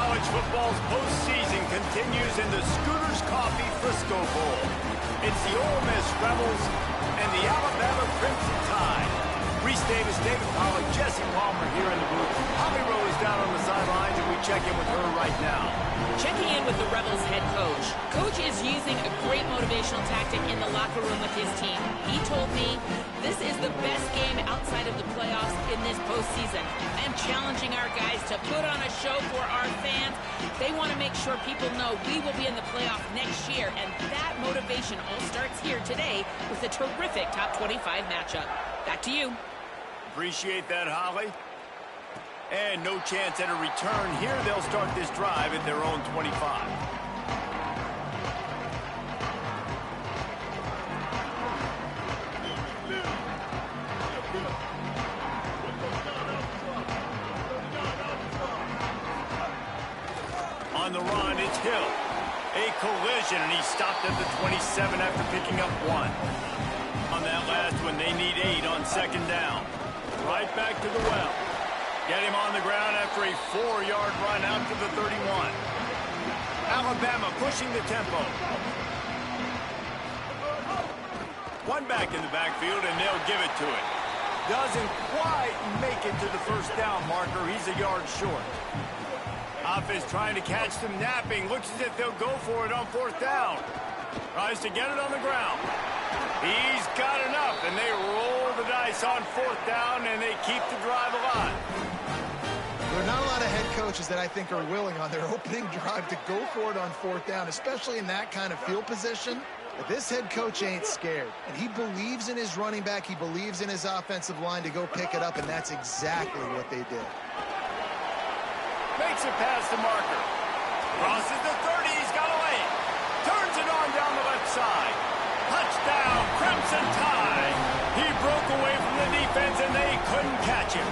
College football's postseason continues in the Scooters Coffee Frisco Bowl. It's the Ole Miss Rebels and the Alabama Crimson Tide. Reese Davis, David Pollack, Jesse Palmer here in the booth. Holly Rowe is down on the sidelines, and we check in with her right now. Checking in with the Rebels head coach. Coach is using a great motivational tactic in the locker room with his team. He told me this is the best game outside of the playoffs in this postseason. I am challenging our guys to put on a show for our fans. They want to make sure people know we will be in the playoff next year, and that motivation all starts here today with a terrific top 25 matchup. Back to you. Appreciate that, Holly. And no chance at a return here. They'll start this drive at their own 25. On the run, it's Hill. A collision, and he stopped at the 27 after picking up 1. On that last one, they need 8 on second down. Right back to the well. Get him on the ground after a 4-yard run out to the 31. Alabama pushing the tempo. One back in the backfield, and they'll give it to it. Doesn't quite make it to the first down marker. He's a yard short. Offense trying to catch them napping. Looks as if they'll go for it on fourth down. Tries to get it on the ground. He's got enough, and they roll the dice on fourth down, and they keep the drive alive. There are not a lot of head coaches that I think are willing on their opening drive to go for it on fourth down, especially in that kind of field position. But this head coach ain't scared, and he believes in his running back. He believes in his offensive line to go pick it up, and that's exactly what they did. Makes it past the marker. Crosses the 30. He's got a lane. Turns it on down the left side. Touchdown, Crimson Tide. He broke away from the defense, and they couldn't catch him.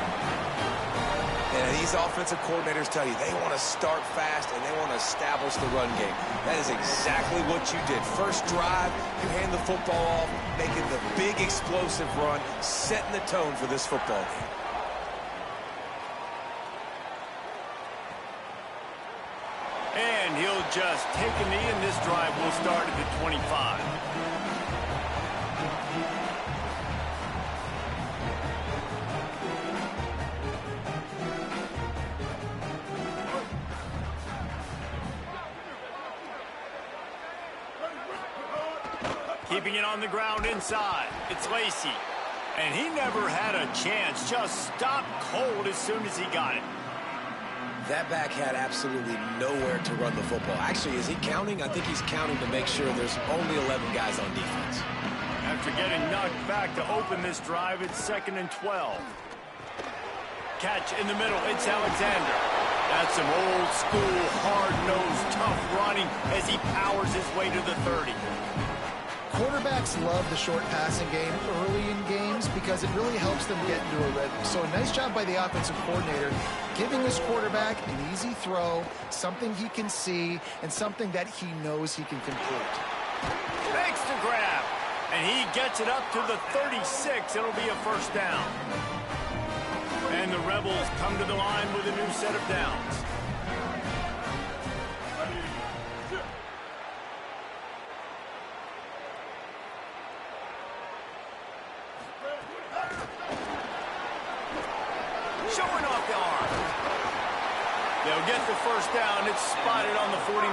And these offensive coordinators tell you they want to start fast and they want to establish the run game. That is exactly what you did. First drive, you hand the football off, making the big explosive run, setting the tone for this football game. And he'll just take a knee, and this drive will start at the 25. Keeping it on the ground inside. It's Lacey. And he never had a chance. Just stopped cold as soon as he got it. That back had absolutely nowhere to run the football. Actually, is he counting? I think he's counting to make sure there's only 11 guys on defense. After getting knocked back to open this drive, it's 2nd and 12. Catch in the middle. It's Alexander. That's some old school, hard-nosed, tough running as he powers his way to the 30. Quarterbacks love the short passing game early in games because it really helps them get into a rhythm. So a nice job by the offensive coordinator giving his quarterback an easy throw, something he can see, and something that he knows he can complete. Makes the grab, and he gets it up to the 36. It'll be a first down. And the Rebels come to the line with a new set of downs. Showing off the arm. They'll get the first down. It's spotted on the 49.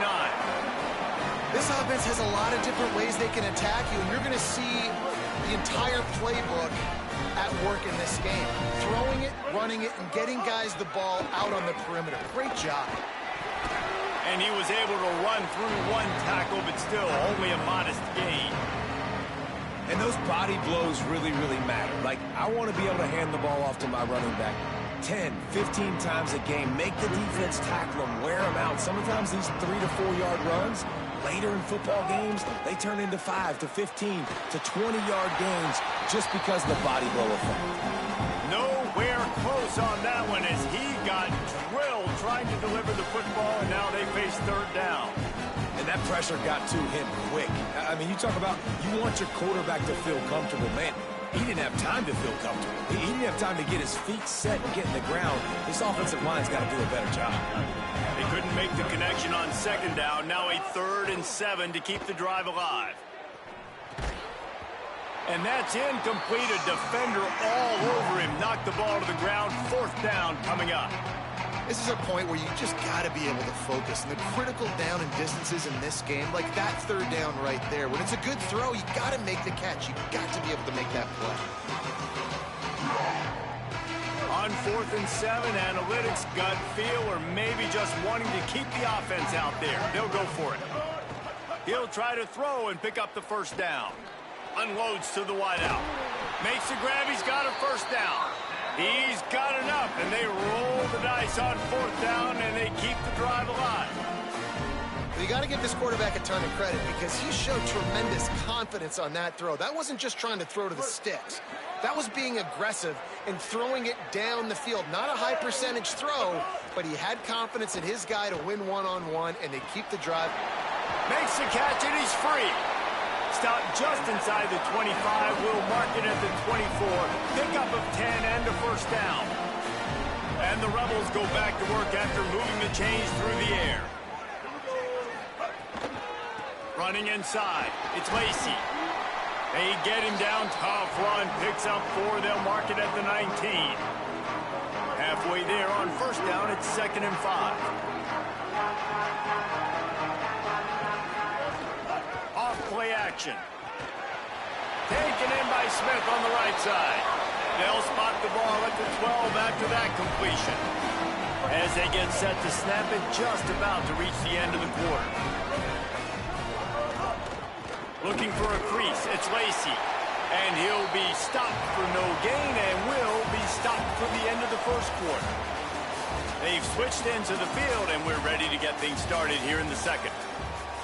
This offense has a lot of different ways they can attack you, and you're going to see the entire playbook at work in this game. Throwing it, running it, and getting guys the ball out on the perimeter. Great job. And he was able to run through one tackle, but still only a modest gain. And those body blows really, really matter. Like, I want to be able to hand the ball off to my running back 10, 15 times a game. Make the defense tackle them, wear them out. Sometimes these 3 to 4 yard runs, later in football games, they turn into 5 to 15 to 20-yard gains just because of the body blow effect. Nowhere close on that one as he got drilled trying to deliver the football, and now they face third down. And that pressure got to him quick. I mean, you talk about you want your quarterback to feel comfortable. Man, He didn't have time to feel comfortable. He didn't have time to get his feet set and get in the ground. This offensive line's got to do a better job. They couldn't make the connection on second down. Now a 3rd and 7 to keep the drive alive. And that's incomplete. A defender all over him. Knocked the ball to the ground. 4th down coming up. This is a point where you just got to be able to focus. And the critical down and distances in this game, like that 3rd down right there, when it's a good throw, you got to make the catch. You got to be able to make that play. On 4th and 7, analytics, gut feel, or maybe just wanting to keep the offense out there. They'll go for it. He'll try to throw and pick up the 1st down. Unloads to the wideout. Makes the grab. He's got a 1st down. He's got enough, and they roll the dice on 4th down, and they keep the drive alive. You got to give this quarterback a ton of credit because he showed tremendous confidence on that throw. That wasn't just trying to throw to the sticks. That was being aggressive and throwing it down the field. Not a high percentage throw, but he had confidence in his guy to win one-on-one, and they keep the drive. Makes the catch, and he's free. Stopped just inside the 25. We'll mark it at the 24. Pickup of 10 and a 1st down. And the Rebels go back to work after moving the chains through the air. Running inside. It's Lacy. They get him down. Tough run. Picks up 4. They'll mark it at the 19. Halfway there on 1st down. It's 2nd and 5. Play action. Taken in by Smith on the right side. They'll spot the ball at the 12 after that completion. As they get set to snap it, just about to reach the end of the quarter. Looking for a crease. It's Lacy. And he'll be stopped for no gain and will be stopped for the end of the 1st quarter. They've switched into the field, and we're ready to get things started here in the 2nd.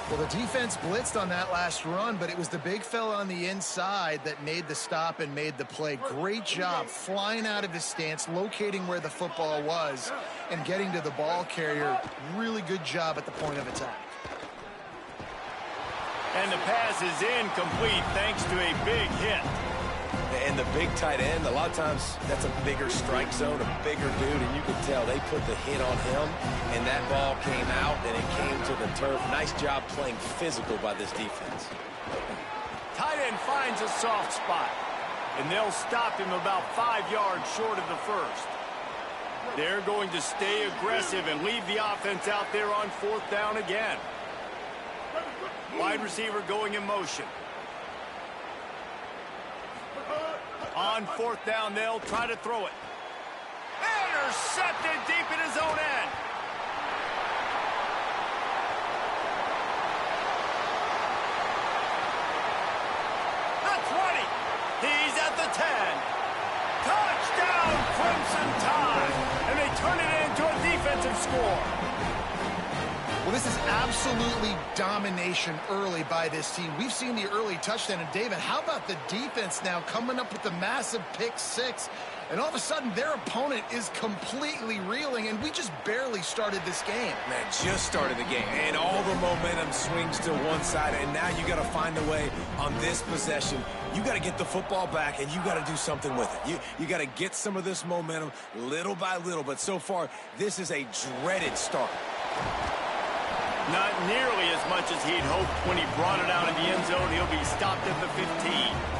Well, the defense blitzed on that last run, but it was the big fella on the inside that made the stop and made the play. Great job flying out of his stance, locating where the football was, and getting to the ball carrier. Really good job at the point of attack. And the pass is incomplete thanks to a big hit. And the big tight end, a lot of times that's a bigger strike zone, a bigger dude, and you can tell they put the hit on him, and that ball came out, and it came to the turf. Nice job playing physical by this defense. Tight end finds a soft spot, and they'll stop him about 5 yards short of the 1st. They're going to stay aggressive and leave the offense out there on 4th down again. Wide receiver going in motion. On 4th down, they'll try to throw it. Intercepted deep in his own end. The 20. He's at the 10. Touchdown, Crimson Tide. And they turn it into a defensive score. Well, this is absolutely domination early by this team. We've seen the early touchdown. And, David, how about the defense now coming up with the massive pick 6? And all of a sudden, their opponent is completely reeling, and we just barely started this game. Man, just started the game, and all the momentum swings to one side, and now you got to find a way on this possession. You got to get the football back, and you got to do something with it. You got to get some of this momentum little by little, but so far, this is a dreaded start. Not nearly as much as he'd hoped when he brought it out of the end zone. He'll be stopped at the 15.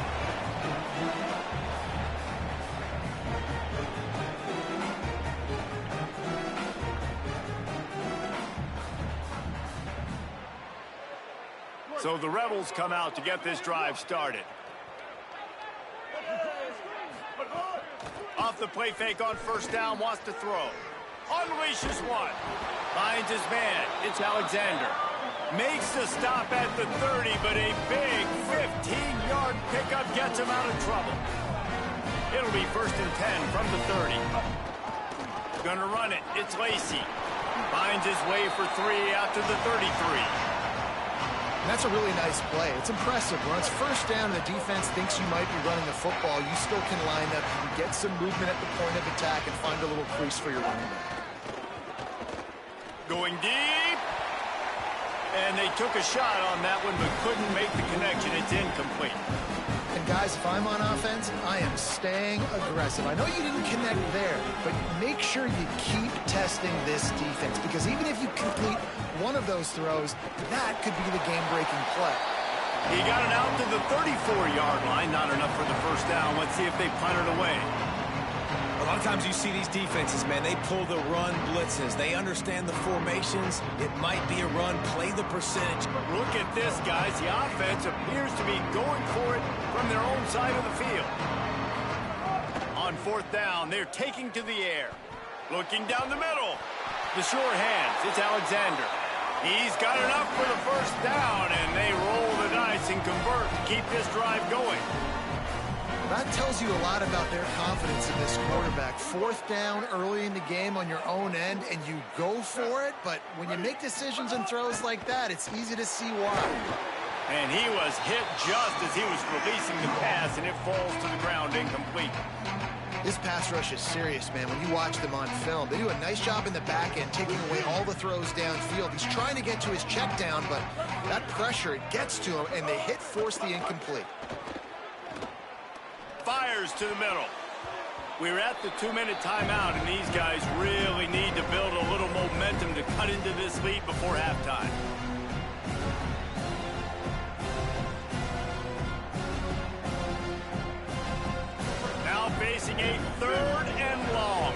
So the Rebels come out to get this drive started. Off the play fake on 1st down, wants to throw. Unleashes one. Finds his man. It's Alexander. Makes the stop at the 30, but a big 15-yard pickup gets him out of trouble. It'll be 1st and 10 from the 30. Gonna run it. It's Lacy. Finds his way for 3 out to the 33. That's a really nice play. It's impressive. When it's 1st down and the defense thinks you might be running the football, you still can line up and get some movement at the point of attack and find a little crease for your running back. Going deep. And they took a shot on that one but couldn't make the connection. It's incomplete. And guys, if I'm on offense, I am staying aggressive. I know you didn't connect there, but make sure you keep testing this defense, because even if you complete one of those throws, that could be the game-breaking play. He got it out to the 34-yard line. Not enough for the first down. Let's see if they punt it away. A lot of times you see these defenses, man, they pull the run blitzes. They understand the formations. It might be a run. Play the percentage. Look at this, guys. The offense appears to be going for it from their own side of the field. On fourth down, they're taking to the air. Looking down the middle. The sure hands. It's Alexander. He's got enough for the first down, and they roll the dice and convert to keep this drive going. That tells you a lot about their confidence in this quarterback. Fourth down early in the game on your own end, and you go for it, but when you make decisions and throws like that, it's easy to see why. And he was hit just as he was releasing the pass, and it falls to the ground incomplete. This pass rush is serious, man. When you watch them on film, they do a nice job in the back end, taking away all the throws downfield. He's trying to get to his check down, but that pressure, it gets to him, and they force the incomplete. Fires to the middle. We're at the 2-minute timeout, and these guys really need to build a little momentum to cut into this lead before halftime. Now facing a 3rd and long.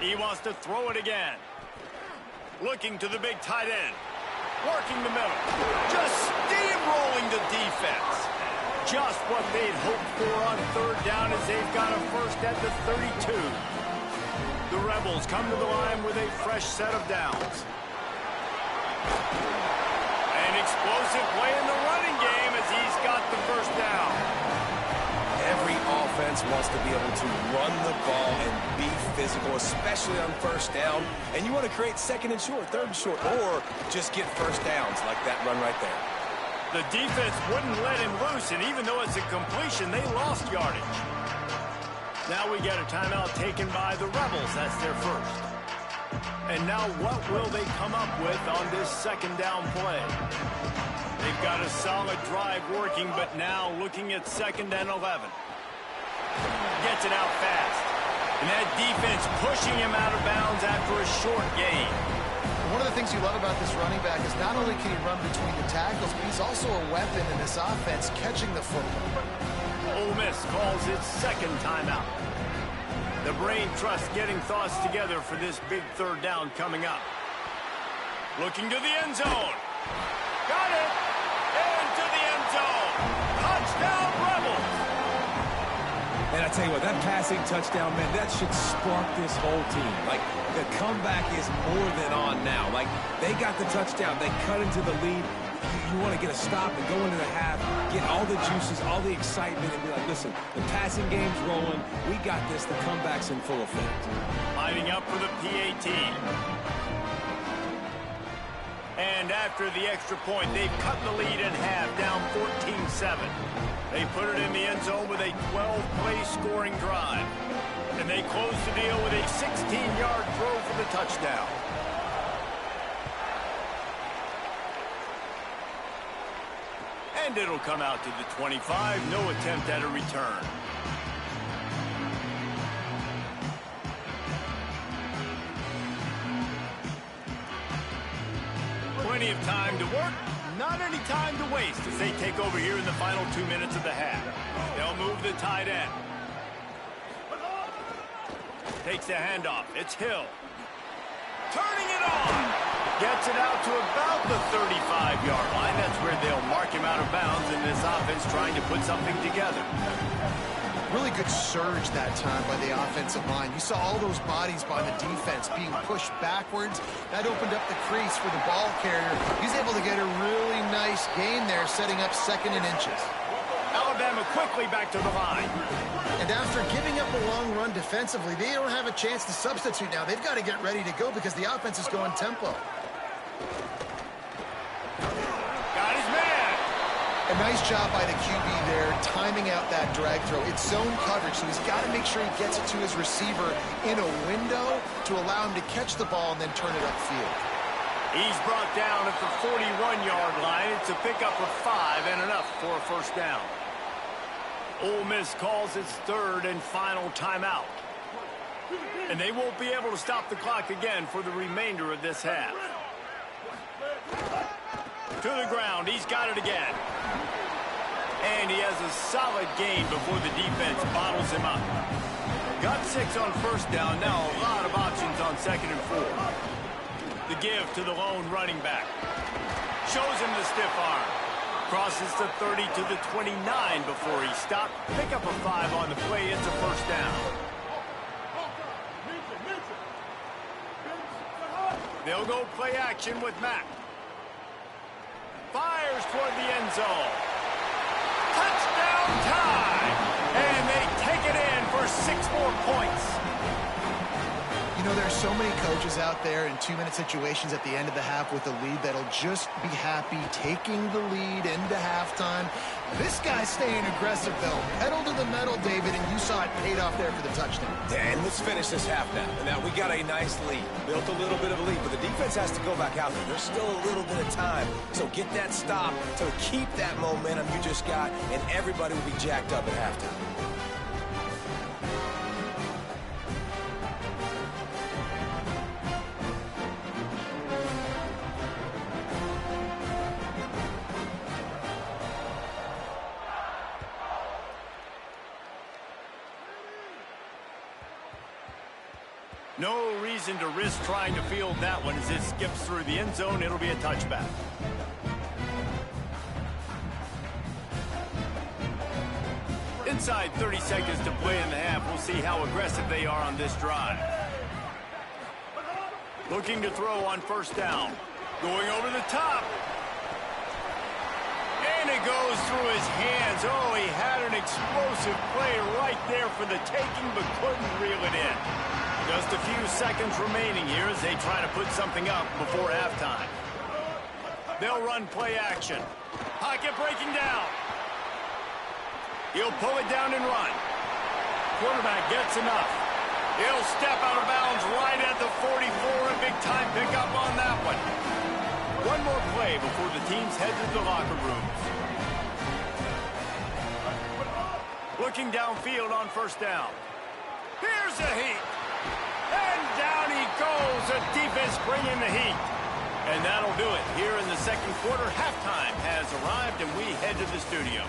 He wants to throw it again. Looking to the big tight end. Working the middle. Just steamrolling the defense. Just what they'd hoped for on 3rd down as they've got a first at the 32. The Rebels come to the line with a fresh set of downs. An explosive play in the running game as he's got the first down. Every offense wants to be able to run the ball and be physical, especially on first down. And you want to create 2nd and short, 3rd and short, or just get first downs like that run right there. The defense wouldn't let him loose, and even though it's a completion, they lost yardage. Now we get a timeout taken by the Rebels. That's their first. And now what will they come up with on this 2nd down play? They've got a solid drive working, but now looking at 2nd and 11. Gets it out fast. And that defense pushing him out of bounds after a short gain. One of the things you love about this running back is not only can he run between the tackles, but he's also a weapon in this offense catching the football. Ole Miss calls its 2nd timeout. The brain trust getting thoughts together for this big 3rd down coming up. Looking to the end zone. Got it! Into the end zone. Touchdown, Rebels! And I tell you what, that passing touchdown, man, that should spark this whole team. Like, the comeback is more than on now. Like, they got the touchdown. They cut into the lead. You want to get a stop and go into the half, get all the juices, all the excitement, and be like, listen, the passing game's rolling. We got this. The comeback's in full effect. Lining up for the PAT. And after the extra point, they've cut the lead in half, down 14-7. They put it in the end zone with a 12-play scoring drive. And they close the deal with a 16-yard throw for the touchdown. And it'll come out to the 25. No attempt at a return. Plenty of time to work, not any time to waste as they take over here in the final 2 minutes of the half. They'll move the tight end. Takes the handoff. It's Hill. Turning it on. Gets it out to about the 35-yard line. That's where they'll mark him out of bounds in this offense trying to put something together. Really good surge that time by the offensive line. You saw all those bodies by the defense being pushed backwards. That opened up the crease for the ball carrier. He's able to get a really nice gain there, setting up 2nd and inches. Alabama quickly back to the line. And after giving up a long run defensively, they don't have a chance to substitute now. They've got to get ready to go because the offense is going tempo. Got his man. A nice job by the QB there, timing out that drag throw. It's zone coverage, so he's got to make sure he gets it to his receiver in a window to allow him to catch the ball and then turn it upfield. He's brought down at the 41-yard line. It's a pickup of 5 and enough for a first down. Ole Miss calls its third and final timeout. And they won't be able to stop the clock again for the remainder of this half. To the ground. He's got it again. And he has a solid gain before the defense bottles him up. Got 6 on first down. Now a lot of options on 2nd and 4. The give to the lone running back. Shows him the stiff arm. Crosses the 30 to the 29 before he stopped. Pick up a 5 on the play. It's a first down. They'll go play action with Mack. Fires toward the end zone. Touchdown time! And they take it in for 6 more points. You know, there's so many coaches out there in 2-minute situations at the end of the half with a lead that'll just be happy taking the lead into halftime. This guy's staying aggressive, though. Pedal to the metal, David, and you saw it paid off there for the touchdown. And let's finish this half now. Now, we got a nice lead. Built a little bit of a lead, but the defense has to go back out there. There's still a little bit of time. So get that stop to keep that momentum you just got, and everybody will be jacked up at halftime. No reason to risk trying to field that one as it skips through the end zone. It'll be a touchback. Inside 30 seconds to play in the half. We'll see how aggressive they are on this drive. Looking to throw on first down. Going over the top. And it goes through his hands. Oh, he had an explosive play right there for the taking, but couldn't reel it in. Just a few seconds remaining here as they try to put something up before halftime. They'll run play action. Pocket breaking down. He'll pull it down and run. Quarterback gets enough. He'll step out of bounds right at the 44. A big-time pickup on that one. One more play before the teams head to the locker rooms. Looking downfield on first down. Here's a heat. And down he goes. The defense bringing the heat. And that'll do it here in the second quarter. Halftime has arrived, and we head to the studio.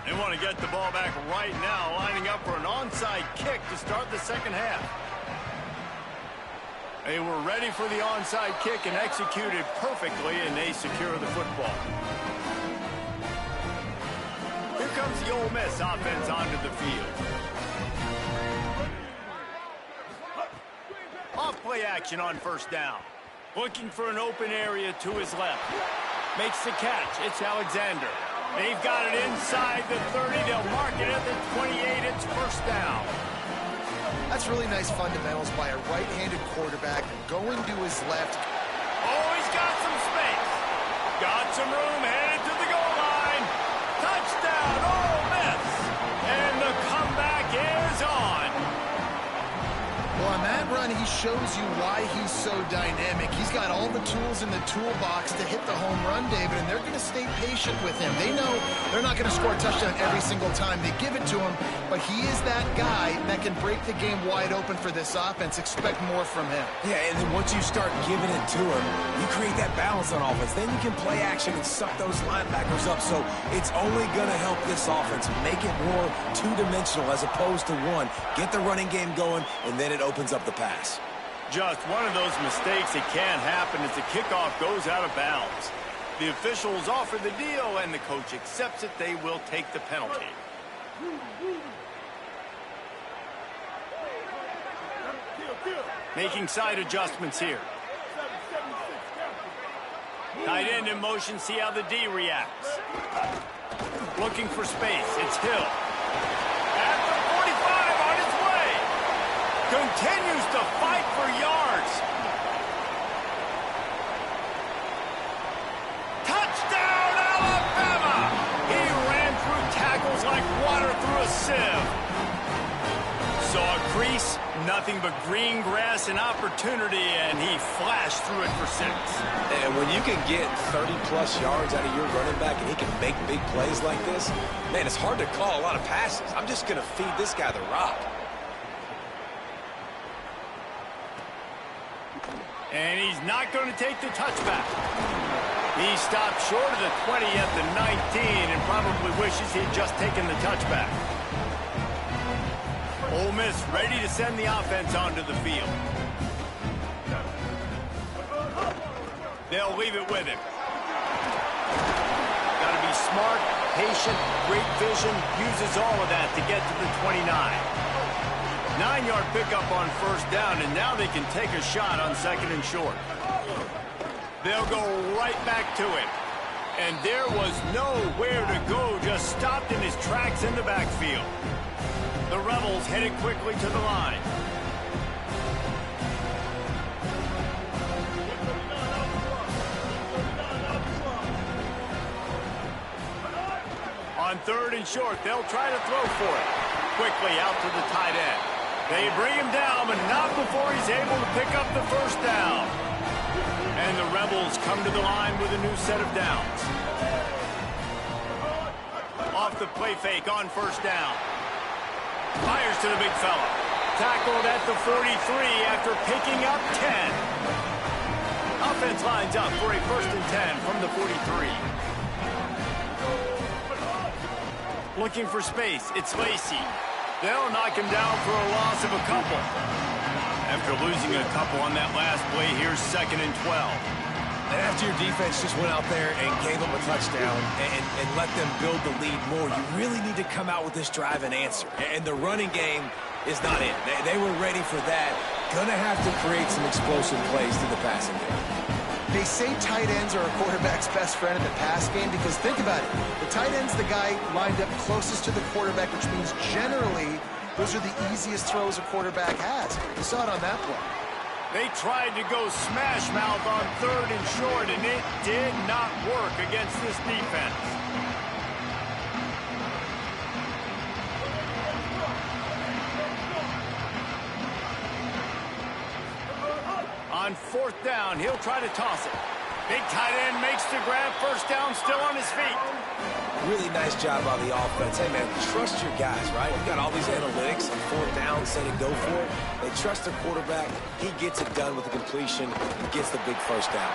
They want to get the ball back right now, lining up for an onside kick to start the second half. They were ready for the onside kick and executed perfectly, and they secure the football. Here comes the Ole Miss offense onto the field. Off play action on first down. Looking for an open area to his left. Makes the catch. It's Alexander. They've got it inside the 30. They'll mark it at the 28. It's first down. That's really nice fundamentals by a right-handed quarterback going to his left. Oh, he's got some space. Got some room, headed to the goal line. Touchdown, Ole Miss. And the comeback is on. Well, on that run, he shows you why he's so dynamic. He's got all the tools in the toolbox to hit the home run, David, and they're going to stay patient with him. They know they're not going to score a touchdown every single time they give it to him, but he is that guy that can break the game wide open for this offense. Expect more from him. Yeah, and then once you start giving it to him, you create that balance on offense. Then you can play action and suck those linebackers up. So it's only going to help this offense make it more two-dimensional as opposed to one. Get the running game going, and then it opens up the pass. Just one of those mistakes that can happen as the kickoff goes out of bounds. The officials offer the deal, and the coach accepts it. They will take the penalty. Making side adjustments here. Tight end in motion, see how the D reacts. Looking for space, it's Hill. At the 45, on his way. Continues to fight for yards. Touchdown, Alabama! He ran through tackles like water through a sieve. Saw a crease, nothing but green grass and opportunity, and he flashed through it for 6. And when you can get 30-plus yards out of your running back and he can make big plays like this, man, it's hard to call a lot of passes. I'm just going to feed this guy the rock. And he's not going to take the touchback. He stopped short of the 20 at the 19 and probably wishes he'd just taken the touchback. Ole Miss ready to send the offense onto the field. They'll leave it with him. Got to be smart, patient, great vision, uses all of that to get to the 29. 9-yard pickup on first down, and now they can take a shot on 2nd and short. They'll go right back to it. And there was nowhere to go, just stopped in his tracks in the backfield. The Rebels headed quickly to the line. On 3rd and short, they'll try to throw for it. Quickly out to the tight end. They bring him down, but not before he's able to pick up the first down. And the Rebels come to the line with a new set of downs. Off the play fake on first down. Fires to the big fella. Tackled at the 43 after picking up 10. Offense lines up for a 1st and 10 from the 43. Looking for space, it's Lacy. They'll knock him down for a loss of a couple. After losing a couple on that last play, here's 2nd and 12. And after your defense just went out there and gave them a touchdown and let them build the lead more, you really need to come out with this drive and answer. And the running game is not it. They were ready for that. Gonna have to create some explosive plays to the passing game. They say tight ends are a quarterback's best friend in the pass game because think about it. The tight end's the guy lined up closest to the quarterback, which means generally those are the easiest throws a quarterback has. You saw it on that play. They tried to go smash mouth on 3rd and short, and it did not work against this defense. On 4th down, he'll try to toss it. Big tight end makes the grab, first down, still on his feet. Really nice job by the offense. Hey, man, trust your guys, right? We've got all these analytics on 4th down, say to go for it. They trust their quarterback. He gets it done with the completion and gets the big first down.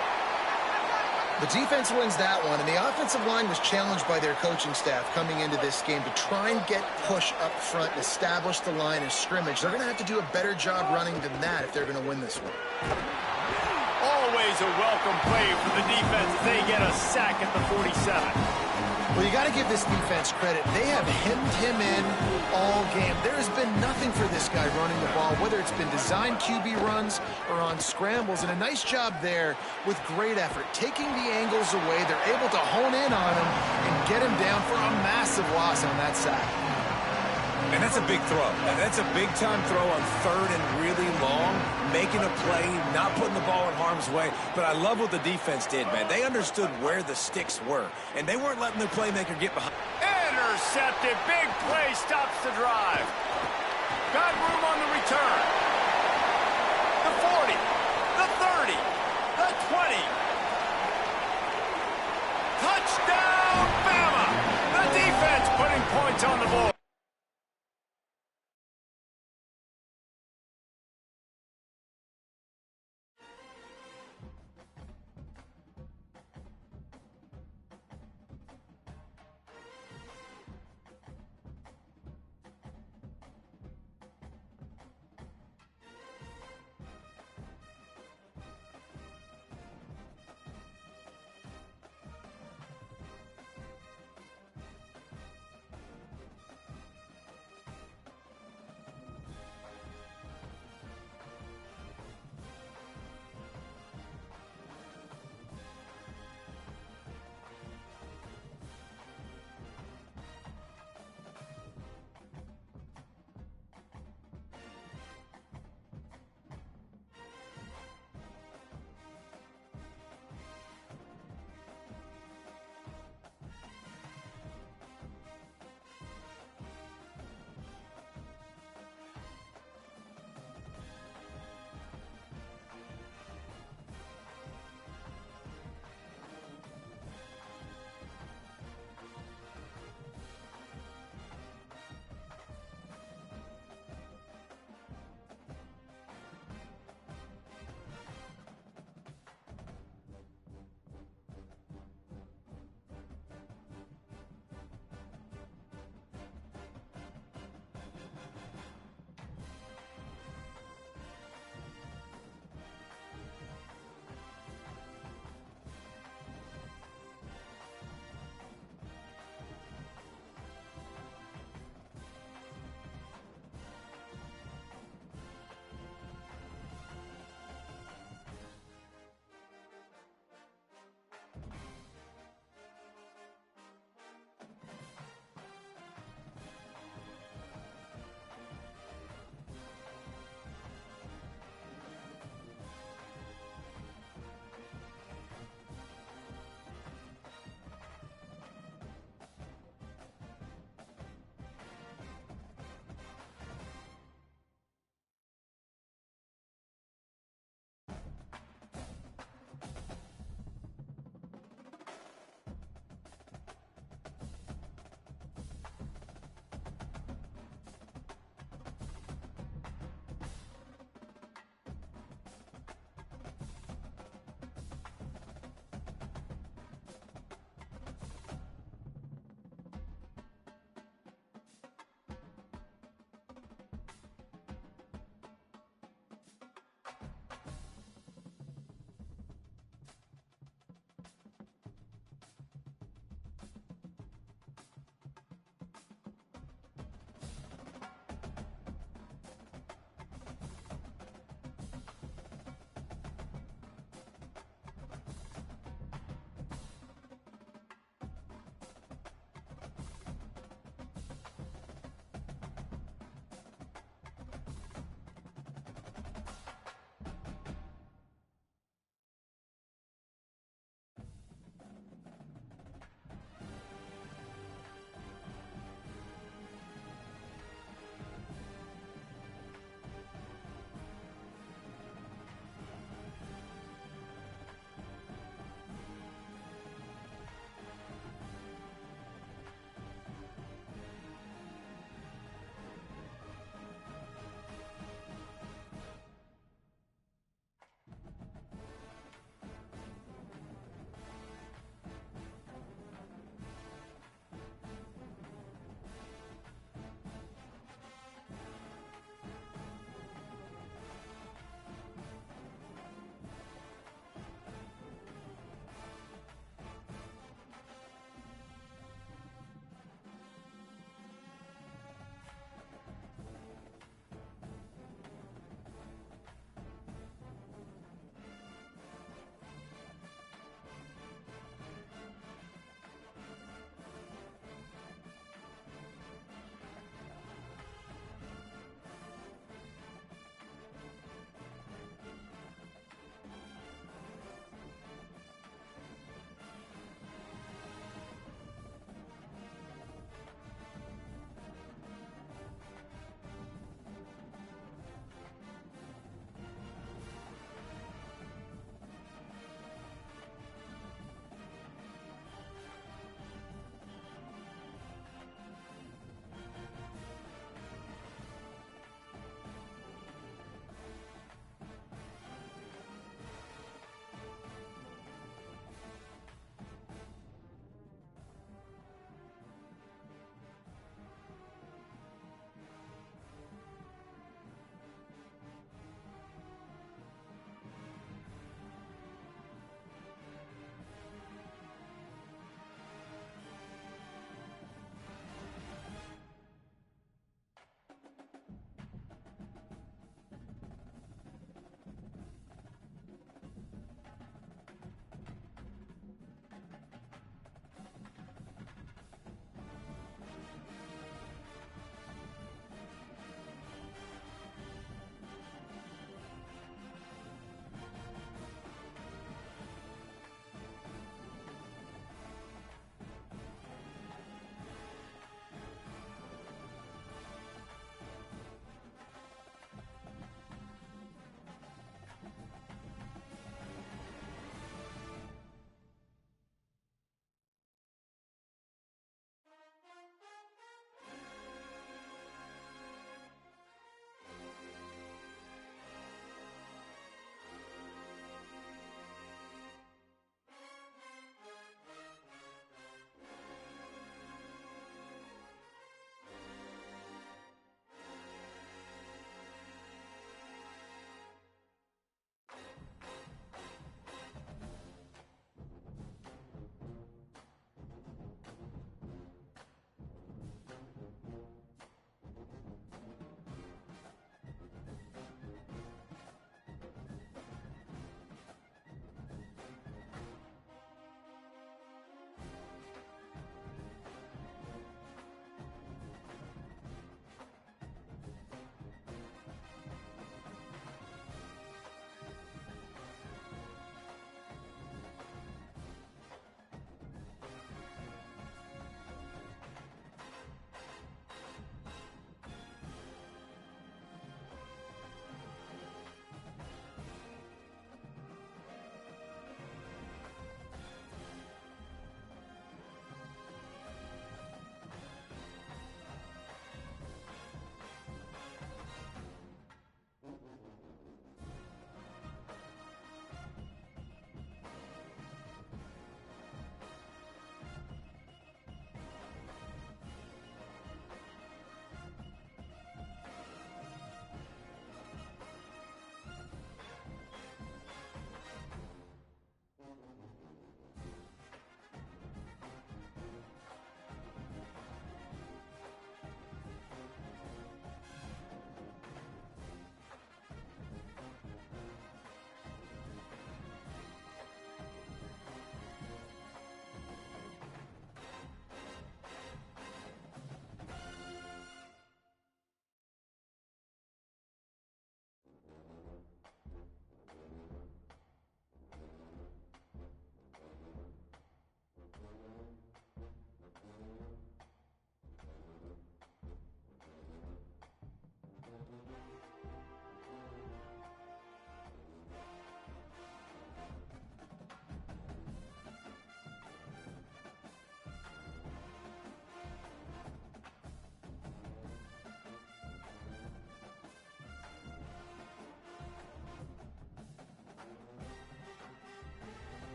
The defense wins that one, and the offensive line was challenged by their coaching staff coming into this game to try and get push up front and establish the line of scrimmage. They're going to have to do a better job running than that if they're going to win this one. Always a welcome play for the defense. They get a sack at the 47. Well, you got to give this defense credit. They have hemmed him in all game. There has been nothing for this guy running the ball, whether it's been designed QB runs or on scrambles, and a nice job there with great effort. Taking the angles away, they're able to hone in on him and get him down for a massive loss on that sack. And that's a big throw. That's a big-time throw on 3rd and really long, making a play, not putting the ball in harm's way. But I love what the defense did, man. They understood where the sticks were, and they weren't letting their playmaker get behind. Intercepted. Big play stops the drive. Got room on the return. The 40, the 30, the 20. Touchdown, Bama! The defense putting points on the board.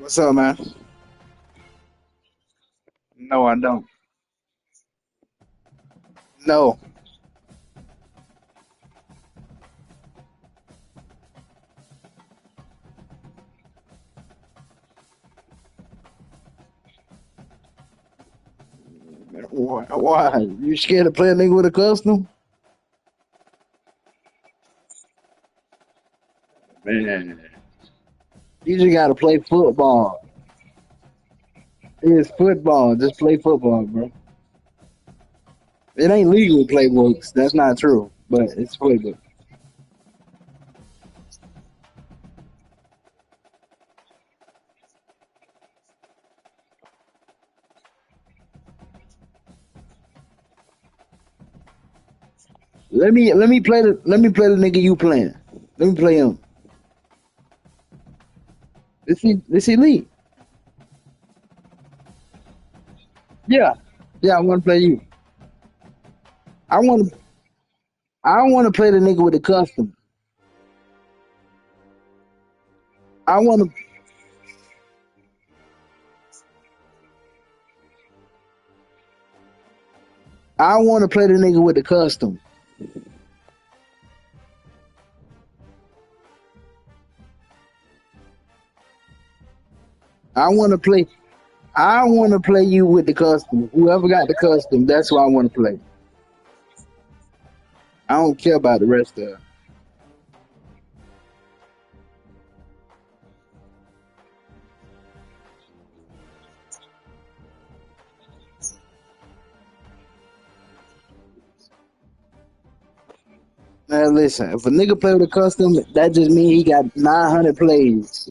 What's up, man? No, I don't. No. Why? Why? You scared to play a nigga with a custom? Man, you just gotta play football. It's football. Just play football, bro. It ain't legal to play books. That's not true, but it's playbook. Let me play the nigga you playing. Let me play him. This elite. Yeah, yeah. I want to play you. I want to. I want to play the nigga with the custom. I want to. I want to play the nigga with the custom. I want to play. I want to play you with the custom. Whoever got the custom, that's who I want to play. I don't care about the rest of it. Now listen, if a nigga play with a custom, that just means he got 900 plays.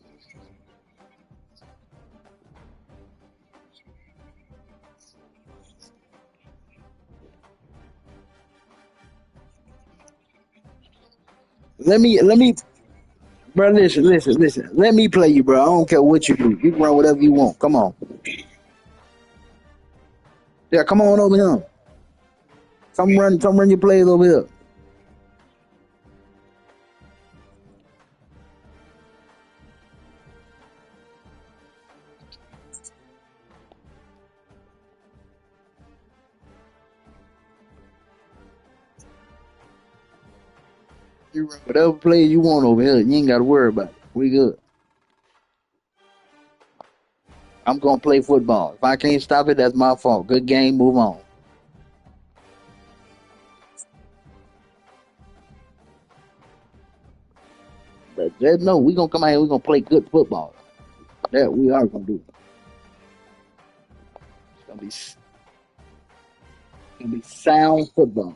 Let me, bro. Listen. Let me play you, bro. I don't care what you do. You can run whatever you want. Come on. Yeah, come on over here. Come run your plays over here. You run whatever play you want over here. You ain't got to worry about it. We good. I'm gonna play football. If I can't stop it, that's my fault. Good game. Move on. But just know we gonna come out here. We gonna play good football. That we are gonna do. It's gonna be sound football.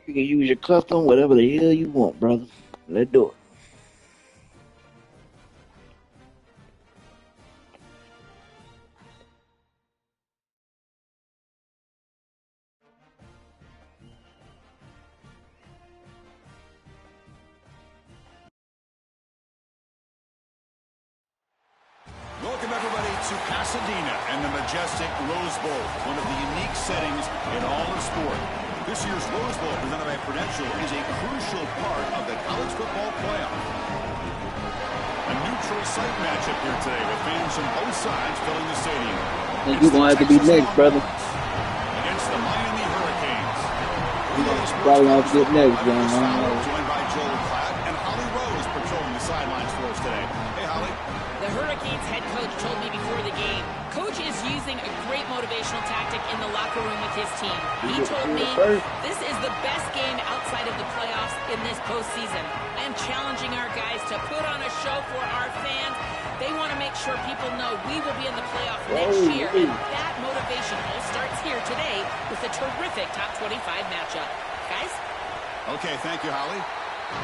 You can use your custom, whatever the hell you want, brother. Let's do it. Welcome, everybody, to Pasadena and the majestic Rose Bowl, one of the unique settings in all of sport. This year's Rose Bowl, presented by Prudential, is a crucial part of the college football playoff. A neutral site matchup here today with fans from both sides filling the stadium. And you're gonna have to be next, brother. Against the Miami Hurricanes. You're probably gonna have to get next, man. Joined by Joel Klatt and Holly Rose patrolling the sidelines for us today. Hey, Holly. The Hurricanes head coach told me before the game, Coach is using a great motivational tactic in the locker room with his team. He told me this is the best game outside of the playoffs in this postseason. I am challenging our guys to put on a show for our fans. They want to make sure people know we will be in the playoff next year. And that motivation all starts here today with a terrific top 25 matchup. Guys? Okay, thank you, Holly.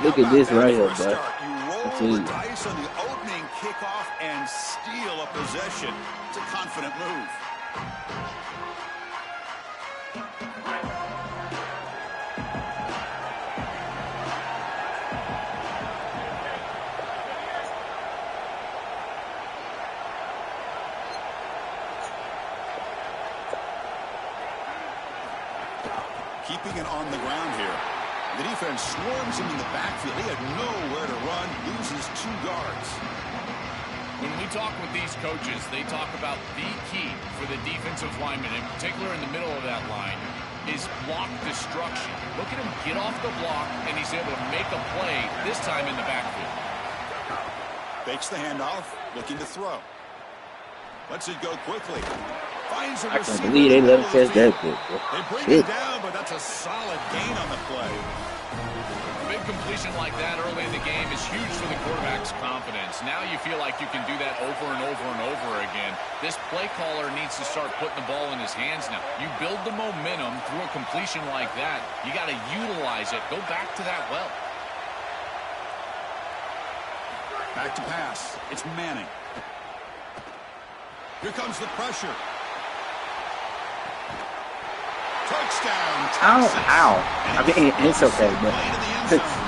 Look at this right here, bud. You roll the dice on the opening kickoff and steal a possession. It's a confident move. keeping it on the ground here. The defense swarms him in the backfield. He had nowhere to run, loses 2 guards. When we talk with these coaches, they talk about the key for the defensive lineman, in particular in the middle of that line, is block destruction. Look at him get off the block, and he's able to make a play, this time in the backfield. Fakes the handoff, looking to throw. Lets it go quickly. Finds a I can't receiver believe they in the let him middle of catch the that field. quick, bro. They bring Shit. him down, but that's a solid gain on the play. A big completion like that early in the game is huge for the quarterback's confidence. Now you feel like you can do that over and over and over again. This play caller needs to start putting the ball in his hands now. You build the momentum through a completion like that. You got to utilize it. Go back to that well. Back to pass. It's Manning. Here comes the pressure. Touchdown, Texas. Ow. I mean, it's okay, but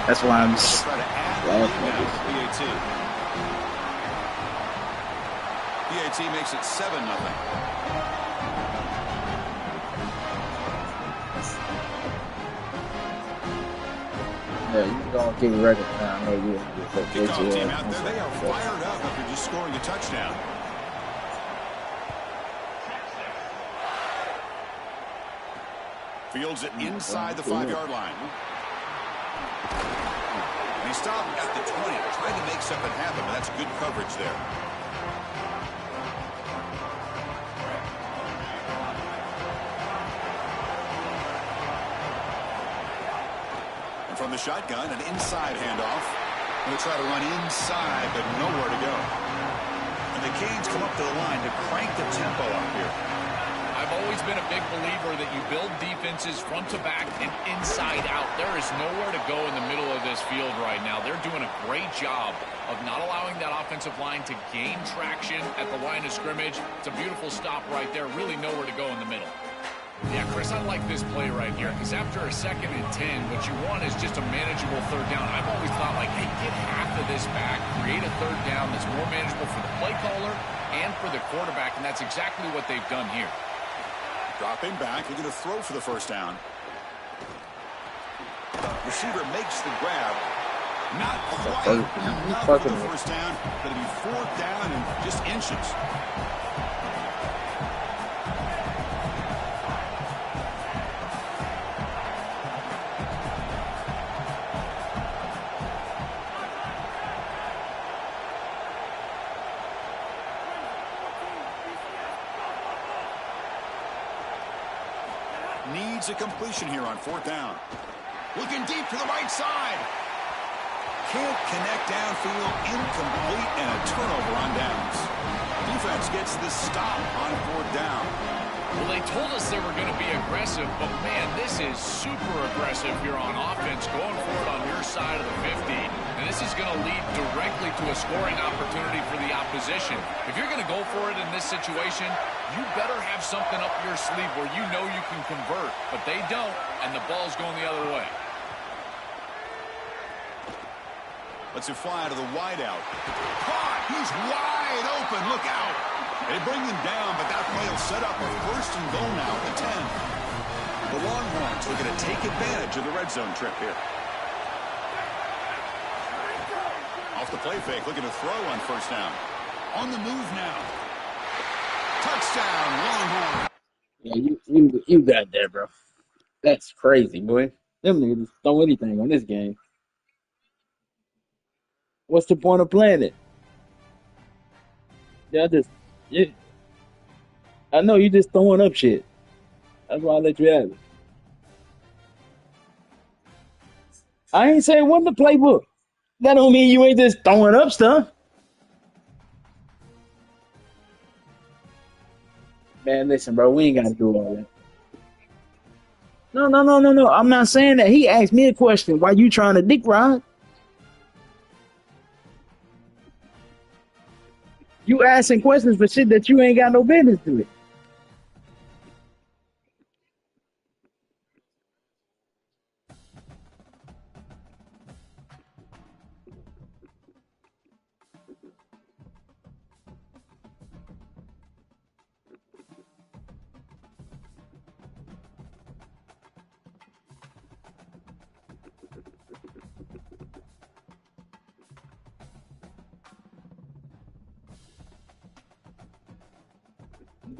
that's why I'm just Try to add laughing the lead at now this. for PAT. PAT makes it 7-0. Yeah, you gonna keep a record now. I know you. Kickoff team out there. They are fired up after just scoring a touchdown. Fields it inside the 5-yard line. And he stopped at the 20, trying to make something happen, but that's good coverage there. And from the shotgun, an inside handoff. He'll try to run inside, but nowhere to go. And the Canes come up to the line to crank the tempo up here. I've always been a big believer that you build defenses front to back and inside out. There is nowhere to go in the middle of this field right now. They're doing a great job of not allowing that offensive line to gain traction at the line of scrimmage. It's a beautiful stop right there. Really nowhere to go in the middle. Yeah, Chris, I like this play right here because after a 2nd and 10, what you want is just a manageable 3rd down. I've always thought, like, hey, get half of this back, create a 3rd down that's more manageable for the play caller and for the quarterback, and that's exactly what they've done here. Dropping back, looking to throw for the 1st down. Receiver makes the grab. Not quite enough for the 1st down. Going to be 4th down and just inches. Needs a completion here on 4th down. Looking deep to the right side. Can't connect downfield. Incomplete and a turnover on downs. Defense gets the stop on 4th down. Well, they told us they were going to be aggressive, but, man, this is super aggressive here on offense, going for it on your side of the 50. And this is going to lead directly to a scoring opportunity for the opposition. If you're going to go for it in this situation, you better have something up your sleeve where you know you can convert. But they don't, and the ball's going the other way. Lets it fly to the wideout. Caught! He's wide open. Look out! They bring him down, but that play will set up a 1st and goal now at the 10. The Longhorns looking to take advantage of the red zone trip here. Off the play fake, looking to throw on 1st down. On the move now. Touchdown, Longhorn. Yeah, you got that, bro. That's crazy, boy. Them niggas throw anything on this game. What's the point of playing it? Yeah, I know you just throwing up shit. That's why I let you have it. I ain't saying what the playbook. That don't mean you ain't just throwing up stuff. Man, listen, bro, we ain't got to do all that. No. I'm not saying that. He asked me a question. Why you trying to dick ride? You asking questions for shit that you ain't got no business to it.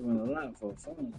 doing a lot for fun.